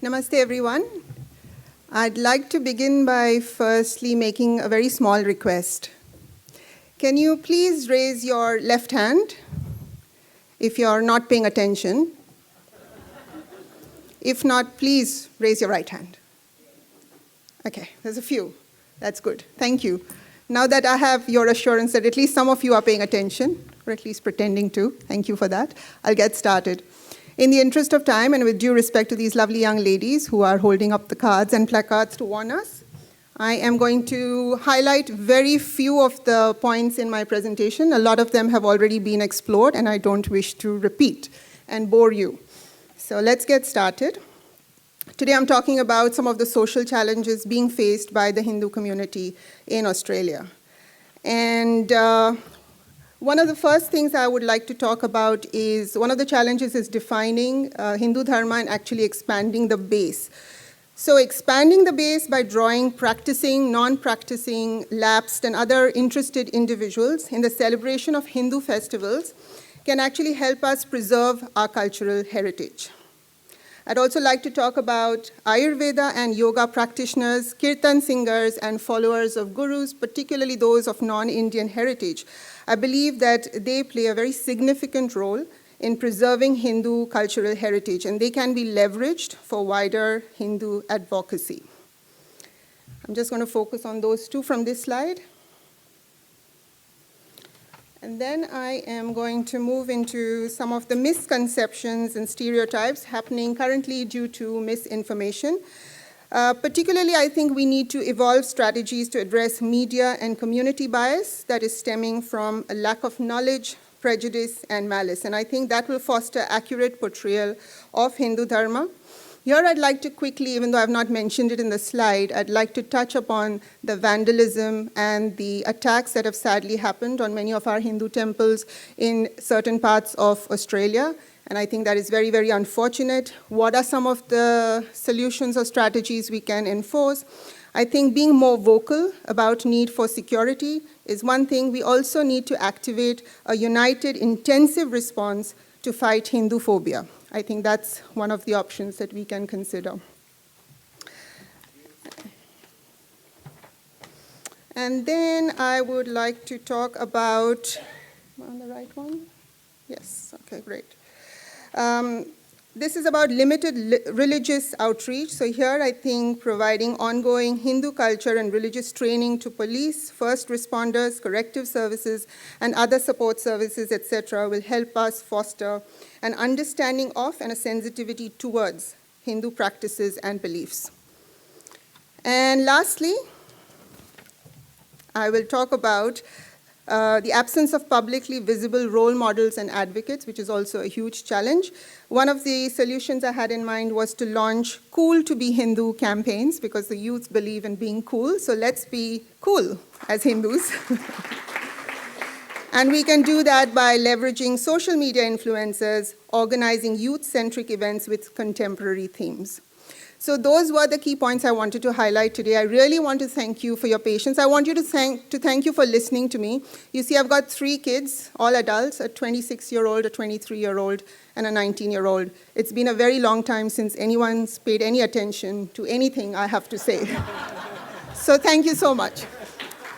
Namaste, everyone. I'd like to begin by firstly making a very small request. Can you please raise your left hand if you're not paying attention? If not, please raise your right hand. Okay, there's a few. That's good. Thank you. Now that I have your assurance that at least some of you are paying attention, or at least pretending to, thank you for that, I'll get started. In the interest of time, and with due respect to these lovely young ladies who are holding up the cards and placards to warn us, I am going to highlight very few of the points in my presentation. A lot of them have already been explored, and I don't wish to repeat and bore you. So let's get started. Today I'm talking about some of the social challenges being faced by the Hindu community in Australia. And one of the first things I would like to talk about is one of the challenges is defining Hindu Dharma and actually expanding the base. So expanding the base by drawing practicing, non-practicing, lapsed, and other interested individuals in the celebration of Hindu festivals can actually help us preserve our cultural heritage. I'd also like to talk about Ayurveda and yoga practitioners, kirtan singers, and followers of gurus, particularly those of non-Indian heritage. I believe that they play a very significant role in preserving Hindu cultural heritage, and they can be leveraged for wider Hindu advocacy. I'm just going to focus on those two from this slide. And then I am going to move into some of the misconceptions and stereotypes happening currently due to misinformation. Particularly, I think we need to evolve strategies to address media and community bias that is stemming from a lack of knowledge, prejudice, and malice. And I think that will foster accurate portrayal of Hindu Dharma. Here I'd like to quickly, even though I've not mentioned it in the slide, I'd like to touch upon the vandalism and the attacks that have sadly happened on many of our Hindu temples in certain parts of Australia. And I think that is very, very unfortunate. What are some of the solutions or strategies we can enforce? I think being more vocal about need for security is one thing. We also need to activate a united, intensive response to fight Hindu phobia. I think that's one of the options that we can consider. And then I would like to talk about, am I on the right one? Yes, okay, great. This is about limited religious outreach. So here I think providing ongoing Hindu culture and religious training to police, first responders, corrective services, and other support services, etc., will help us foster an understanding of and a sensitivity towards Hindu practices and beliefs. And lastly, I will talk about the absence of publicly visible role models and advocates, which is also a huge challenge. One of the solutions I had in mind was to launch Cool to be Hindu campaigns, because the youth believe in being cool. So let's be cool as Hindus. And we can do that by leveraging social media influencers, organizing youth-centric events with contemporary themes. So those were the key points I wanted to highlight today. I really want to thank you for your patience. I want you to thank you for listening to me. You see, I've got 3 kids, all adults, a 26-year-old, a 23-year-old, and a 19-year-old. It's been a very long time since anyone's paid any attention to anything I have to say. So thank you so much.